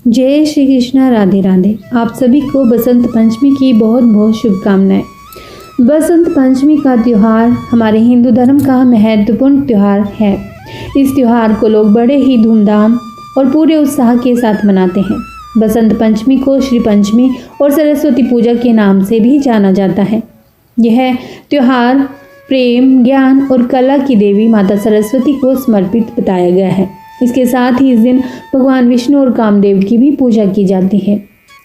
जय श्री कृष्णा, राधे राधे। आप सभी को बसंत पंचमी की बहुत बहुत शुभकामनाएं। बसंत पंचमी का त्यौहार हमारे हिंदू धर्म का महत्वपूर्ण त्यौहार है। इस त्यौहार को लोग बड़े ही धूमधाम और पूरे उत्साह के साथ मनाते हैं। बसंत पंचमी को श्री पंचमी और सरस्वती पूजा के नाम से भी जाना जाता है। यह त्यौहार प्रेम, ज्ञान और कला की देवी माता सरस्वती को समर्पित बताया गया है। इसके साथ ही इस दिन भगवान विष्णु और कामदेव की भी पूजा की जाती है।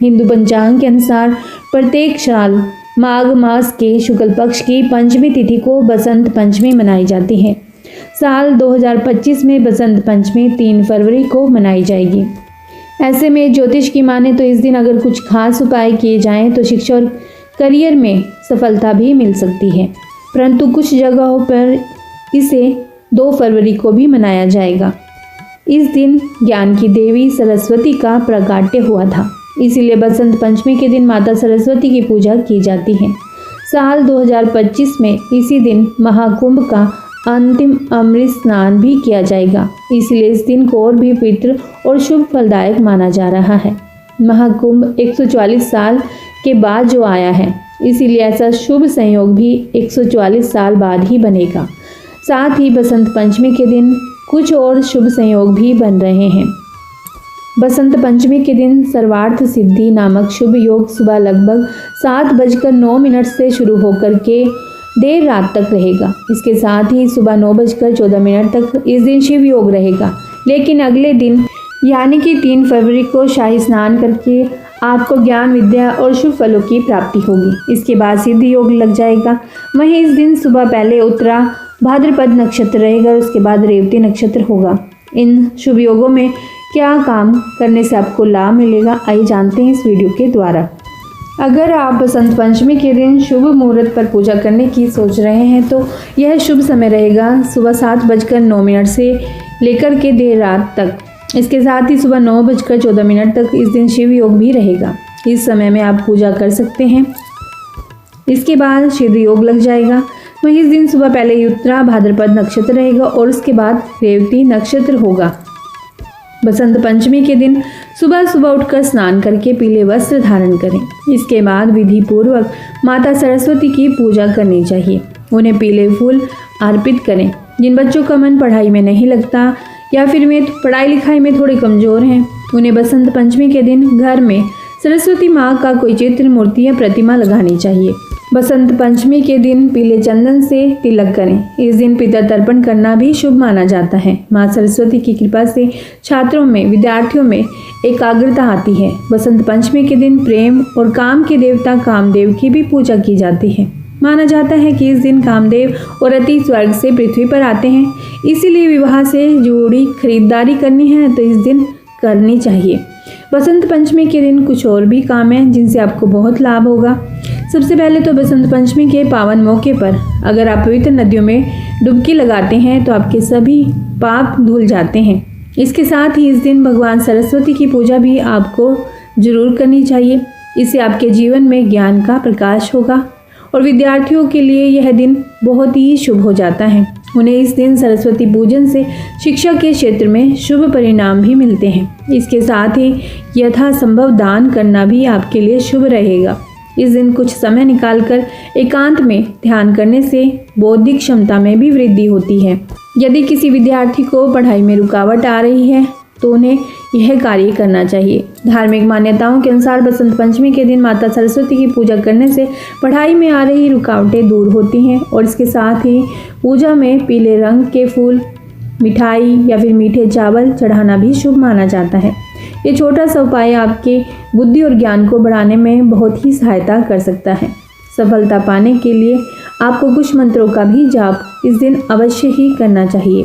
हिंदू पंचांग के अनुसार प्रत्येक साल माघ मास के शुक्ल पक्ष की पंचमी तिथि को बसंत पंचमी मनाई जाती है। साल 2025 में बसंत पंचमी 3 फरवरी को मनाई जाएगी। ऐसे में ज्योतिष की माने तो इस दिन अगर कुछ खास उपाय किए जाएं तो शिक्षा और करियर में सफलता भी मिल सकती है, परंतु कुछ जगहों पर इसे 2 फरवरी को भी मनाया जाएगा। इस दिन ज्ञान की देवी सरस्वती का प्राकट्य हुआ था, इसीलिए बसंत पंचमी के दिन माता सरस्वती की पूजा की जाती है। साल 2025 में इसी दिन महाकुंभ का अंतिम अमृत स्नान भी किया जाएगा, इसलिए इस दिन को और भी पवित्र और शुभ फलदायक माना जा रहा है। महाकुंभ 144 साल के बाद जो आया है, इसीलिए ऐसा शुभ संयोग भी 144 साल बाद ही बनेगा। साथ ही बसंत पंचमी के दिन कुछ और शुभ संयोग भी बन रहे हैं। बसंत पंचमी के दिन सर्वार्थ सिद्धि नामक शुभ योग सुबह लगभग 7:09 से शुरू होकर के देर रात तक रहेगा। इसके साथ ही सुबह 9:14 तक इस दिन शिव योग रहेगा, लेकिन अगले दिन यानी कि 3 फरवरी को शाही स्नान करके आपको ज्ञान, विद्या और शुभ फलों की प्राप्ति होगी। इसके बाद सिद्ध योग लग जाएगा। वहीं इस दिन सुबह पहले उत्तरा भाद्रपद नक्षत्र रहेगा, उसके बाद रेवती नक्षत्र होगा। इन शुभ योगों में क्या काम करने से आपको लाभ मिलेगा, आइए जानते हैं इस वीडियो के द्वारा। अगर आप बसंत पंचमी के दिन शुभ मुहूर्त पर पूजा करने की सोच रहे हैं तो यह शुभ समय रहेगा सुबह 7:09 से लेकर के देर रात तक। इसके साथ ही सुबह 9:14 तक इस दिन शिव योग भी रहेगा। इस समय में आप पूजा कर सकते हैं। इसके बाद सिद्ध योग लग जाएगा। वहीं इस दिन सुबह पहले उत्तरा भाद्रपद नक्षत्र रहेगा और उसके बाद रेवती नक्षत्र होगा। बसंत पंचमी के दिन सुबह सुबह उठकर स्नान करके पीले वस्त्र धारण करें। इसके बाद विधि पूर्वक माता सरस्वती की पूजा करनी चाहिए। उन्हें पीले फूल अर्पित करें। जिन बच्चों का मन पढ़ाई में नहीं लगता या फिर वे पढ़ाई लिखाई में थोड़े कमज़ोर हैं, उन्हें बसंत पंचमी के दिन घर में सरस्वती माँ का कोई चित्र, मूर्ति या प्रतिमा लगानी चाहिए। बसंत पंचमी के दिन पीले चंदन से तिलक करें। इस दिन पितर तर्पण करना भी शुभ माना जाता है। माँ सरस्वती की कृपा से छात्रों में, विद्यार्थियों में एकाग्रता आती है। बसंत पंचमी के दिन प्रेम और काम के देवता कामदेव की भी पूजा की जाती है। माना जाता है कि इस दिन कामदेव और रति स्वर्ग से पृथ्वी पर आते हैं, इसीलिए विवाह से जुड़ी खरीदारी करनी है तो इस दिन करनी चाहिए। बसंत पंचमी के दिन कुछ और भी काम हैं जिनसे आपको बहुत लाभ होगा। सबसे पहले तो बसंत पंचमी के पावन मौके पर अगर आप पवित्र नदियों में डुबकी लगाते हैं तो आपके सभी पाप धुल जाते हैं। इसके साथ ही इस दिन भगवान सरस्वती की पूजा भी आपको जरूर करनी चाहिए। इससे आपके जीवन में ज्ञान का प्रकाश होगा और विद्यार्थियों के लिए यह दिन बहुत ही शुभ हो जाता है। उन्हें इस दिन सरस्वती पूजन से शिक्षा के क्षेत्र में शुभ परिणाम भी मिलते हैं। इसके साथ ही यथासंभव दान करना भी आपके लिए शुभ रहेगा। इस दिन कुछ समय निकालकर एकांत में ध्यान करने से बौद्धिक क्षमता में भी वृद्धि होती है। यदि किसी विद्यार्थी को पढ़ाई में रुकावट आ रही है तो उन्हें यह कार्य करना चाहिए। धार्मिक मान्यताओं के अनुसार बसंत पंचमी के दिन माता सरस्वती की पूजा करने से पढ़ाई में आ रही रुकावटें दूर होती हैं और इसके साथ ही पूजा में पीले रंग के फूल, मिठाई या फिर मीठे चावल चढ़ाना भी शुभ माना जाता है। ये छोटा सा उपाय आपके बुद्धि और ज्ञान को बढ़ाने में बहुत ही सहायता कर सकता है। सफलता पाने के लिए आपको कुछ मंत्रों का भी जाप इस दिन अवश्य ही करना चाहिए।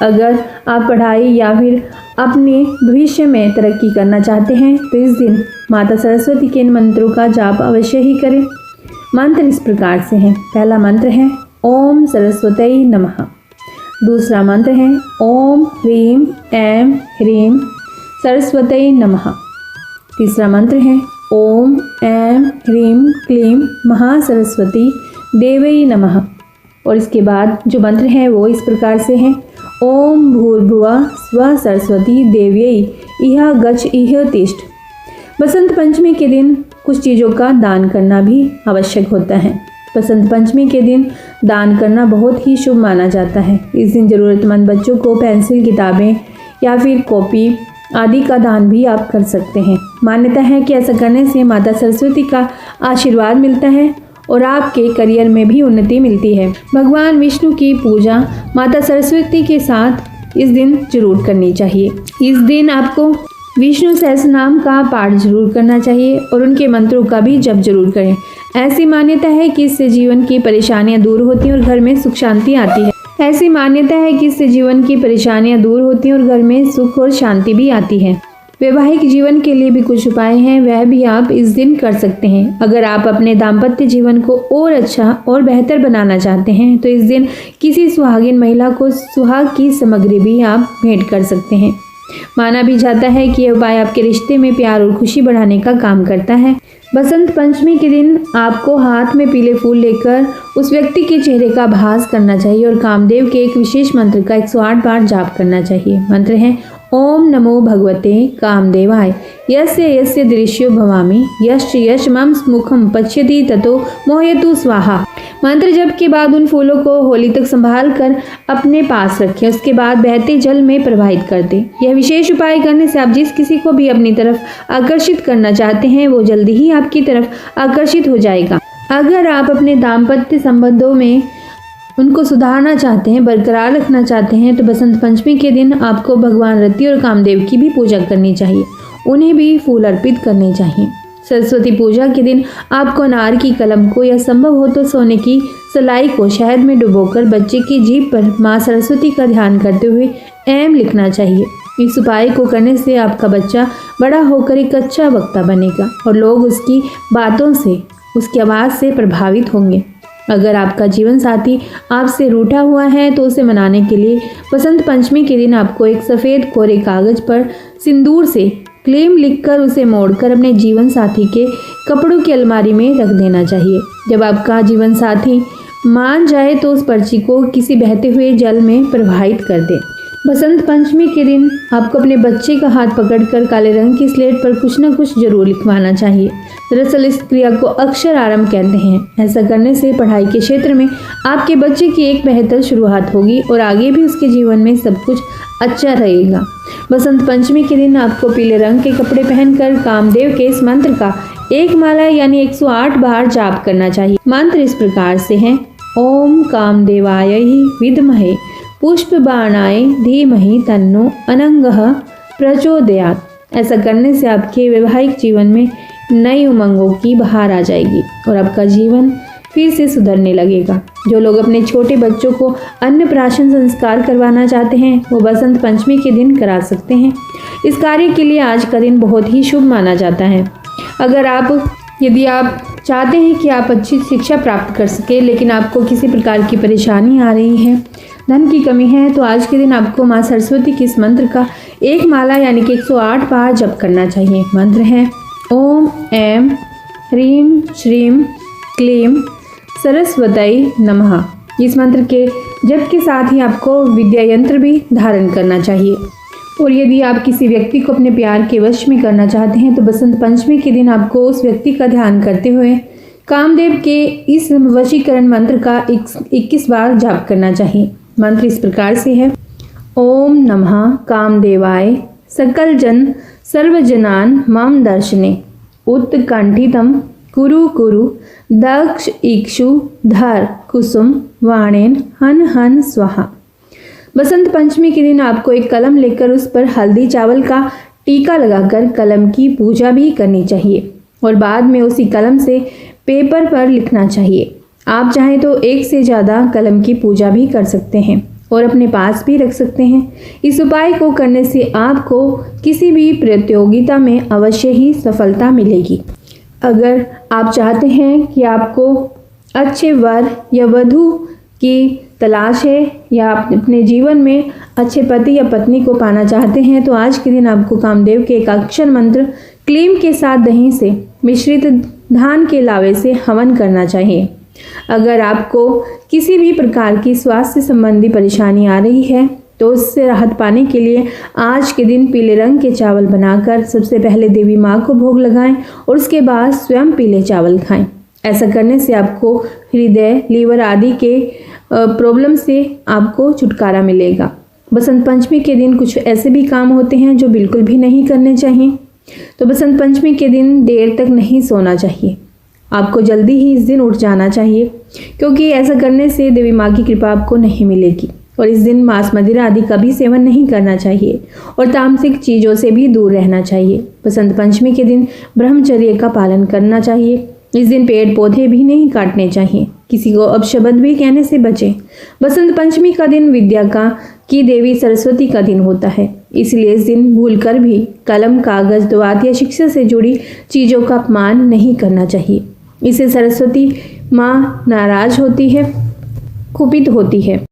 अगर आप पढ़ाई या फिर अपने भविष्य में तरक्की करना चाहते हैं तो इस दिन माता सरस्वती के इन मंत्रों का जाप अवश्य ही करें। मंत्र इस प्रकार से हैं। पहला मंत्र है ओम सरस्वती नमः। दूसरा मंत्र है ओम ह्रीं ऐं ह्रीं सरस्वती नमः। तीसरा मंत्र है ओम ऐं ह्रीं क्लीं महासरस्वती देवै नमः। और इसके बाद जो मंत्र है वो इस प्रकार से हैं ओम भूर्भुवः स्वः सरस्वती देव्यै इह गच्छ इह तिष्ठ। बसंत पंचमी के दिन कुछ चीज़ों का दान करना भी आवश्यक होता है। बसंत पंचमी के दिन दान करना बहुत ही शुभ माना जाता है। इस दिन ज़रूरतमंद बच्चों को पेंसिल, किताबें या फिर कॉपी आदि का दान भी आप कर सकते हैं। मान्यता है कि ऐसा करने से माता सरस्वती का आशीर्वाद मिलता है और आपके करियर में भी उन्नति मिलती है। भगवान विष्णु की पूजा माता सरस्वती के साथ इस दिन जरूर करनी चाहिए। इस दिन आपको विष्णु सहस्रनाम का पाठ जरूर करना चाहिए और उनके मंत्रों का भी जप जरूर करें। ऐसी मान्यता है कि इससे जीवन की परेशानियां दूर होती हैं और घर में सुख शांति आती है। ऐसी मान्यता है कि इससे जीवन की परेशानियां दूर होती हैं और घर में सुख और शांति भी आती है। वैवाहिक जीवन के लिए भी कुछ उपाय हैं, वह भी आप इस दिन कर सकते हैं। अगर आप अपने दाम्पत्य जीवन को और अच्छा और बेहतर बनाना चाहते हैं तो इस दिन किसी सुहागिन महिला को सुहाग की सामग्री भी आप भेंट कर सकते हैं। माना भी जाता है कि यह उपाय आपके रिश्ते में प्यार और खुशी बढ़ाने का काम करता है। बसंत पंचमी के दिन आपको हाथ में पीले फूल लेकर उस व्यक्ति के चेहरे का भास करना चाहिए और कामदेव के एक विशेष मंत्र का 108 बार जाप करना चाहिए। मंत्र है ओम नमो भगवते कामदेवाय यस्य यस्य दृश्यो भवामि यश्च यश मम मुखम पश्यति ततो मोहयतु स्वाहा। मंत्र जप के बाद उन फूलों को होली तक संभाल कर अपने पास रखें। उसके बाद बहते जल में प्रवाहित कर दें। यह विशेष उपाय करने से आप जिस किसी को भी अपनी तरफ आकर्षित करना चाहते हैं वो जल्दी ही आपकी तरफ आकर्षित हो जाएगा। अगर आप अपने दाम्पत्य संबंधों में उनको सुधारना चाहते हैं, बरकरार रखना चाहते हैं तो बसंत पंचमी के दिन आपको भगवान रति और कामदेव की भी पूजा करनी चाहिए। उन्हें भी फूल अर्पित करने चाहिए। सरस्वती पूजा के दिन आपको अनार की कलम को या संभव हो तो सोने की सलाई को शहद में डुबोकर बच्चे की जीभ पर माँ सरस्वती का ध्यान करते हुए एम लिखना चाहिए। इस उपाय को करने से आपका बच्चा बड़ा होकर एक अच्छा वक्ता बनेगा और लोग उसकी बातों से, उसकी आवाज़ से प्रभावित होंगे। अगर आपका जीवन साथी आपसे रूठा हुआ है तो उसे मनाने के लिए बसंत पंचमी के दिन आपको एक सफ़ेद कोरे कागज पर सिंदूर से क्लेम लिखकर उसे मोड़कर अपने जीवन साथी के कपड़ों की अलमारी में रख देना चाहिए। जब आपका जीवन साथी मान जाए तो उस पर्ची को किसी बहते हुए जल में प्रवाहित कर दें। बसंत पंचमी के दिन आपको अपने बच्चे का हाथ पकड़कर काले रंग की स्लेट पर कुछ न कुछ जरूर लिखवाना चाहिए। दरअसल इस क्रिया को अक्षर आरंभ कहते हैं। ऐसा करने से पढ़ाई के क्षेत्र में आपके बच्चे की एक बेहतर शुरुआत होगी और आगे भी उसके जीवन में सब कुछ अच्छा रहेगा। बसंत पंचमी के दिन आपको पीले रंग के कपड़े पहनकर कामदेव के इस मंत्र का एक माला यानी 108 बार जाप करना चाहिए। मंत्र इस प्रकार से है ओम कामदेवाय ही विद्महे पुष्पबाणाय धीमहि तन्नो अनंगः प्रचोदयात्। ऐसा करने से आपके वैवाहिक जीवन में नई उमंगों की बहार आ जाएगी और आपका जीवन फिर से सुधरने लगेगा। जो लोग अपने छोटे बच्चों को अन्नप्राशन संस्कार करवाना चाहते हैं वो बसंत पंचमी के दिन करा सकते हैं। इस कार्य के लिए आज का दिन बहुत ही शुभ माना जाता है। यदि आप चाहते हैं कि आप अच्छी शिक्षा प्राप्त कर सके लेकिन आपको किसी प्रकार की परेशानी आ रही है, धन की कमी है, तो आज के दिन आपको माँ सरस्वती के इस मंत्र का एक माला यानी कि 108 बार जप करना चाहिए। मंत्र है ओम ऐं ह्रीं श्रीं क्लीं सरस्वती नमः। इस मंत्र के जप के साथ ही आपको विद्या यंत्र भी धारण करना चाहिए। और यदि आप किसी व्यक्ति को अपने प्यार के वश में करना चाहते हैं तो बसंत पंचमी के दिन आपको उस व्यक्ति का ध्यान करते हुए कामदेव के इस वशीकरण मंत्र का 21 बार जाप करना चाहिए। मंत्र इस प्रकार से है ओम नमः कामदेवाय सकल जन सर्वजनान मम दर्शने उत्कंठितम कुरु कुरु दक्ष इक्षु धर कुसुम वाणेन हन हन स्वाहा। बसंत पंचमी के दिन आपको एक कलम लेकर उस पर हल्दी चावल का टीका लगाकर कलम की पूजा भी करनी चाहिए और बाद में उसी कलम से पेपर पर लिखना चाहिए। आप चाहें तो एक से ज़्यादा कलम की पूजा भी कर सकते हैं और अपने पास भी रख सकते हैं। इस उपाय को करने से आपको किसी भी प्रतियोगिता में अवश्य ही सफलता मिलेगी। अगर आप चाहते हैं कि आपको अच्छे वर या वधू की तलाश है या आप अपने जीवन में अच्छे पति या पत्नी को पाना चाहते हैं तो आज के दिन आपको कामदेव के एक अक्षर मंत्र क्लीम के साथ दही से मिश्रित धान के लावे से हवन करना चाहिए। अगर आपको किसी भी प्रकार की स्वास्थ्य संबंधी परेशानी आ रही है तो उससे राहत पाने के लिए आज के दिन पीले रंग के चावल बनाकर सबसे पहले देवी माँ को भोग लगाएं और उसके बाद स्वयं पीले चावल खाएं। ऐसा करने से आपको हृदय, लीवर आदि के प्रॉब्लम से आपको छुटकारा मिलेगा। बसंत पंचमी के दिन कुछ ऐसे भी काम होते हैं जो बिल्कुल भी नहीं करने चाहिए। तो बसंत पंचमी के दिन देर तक नहीं सोना चाहिए। आपको जल्दी ही इस दिन उठ जाना चाहिए, क्योंकि ऐसा करने से देवी माँ की कृपा आपको नहीं मिलेगी। और इस दिन मांस, मदिरा आदि का भी सेवन नहीं करना चाहिए और तामसिक चीज़ों से भी दूर रहना चाहिए। बसंत पंचमी के दिन ब्रह्मचर्य का पालन करना चाहिए। इस दिन पेड़ पौधे भी नहीं काटने चाहिए। किसी को अपशब्द भी कहने से बचें। बसंत पंचमी का दिन विद्या की देवी सरस्वती का दिन होता है, इसलिए इस दिन भूलकर भी कलम, कागज, द्वात या शिक्षा से जुड़ी चीज़ों का अपमान नहीं करना चाहिए। इससे सरस्वती माँ नाराज होती है, कुपित होती है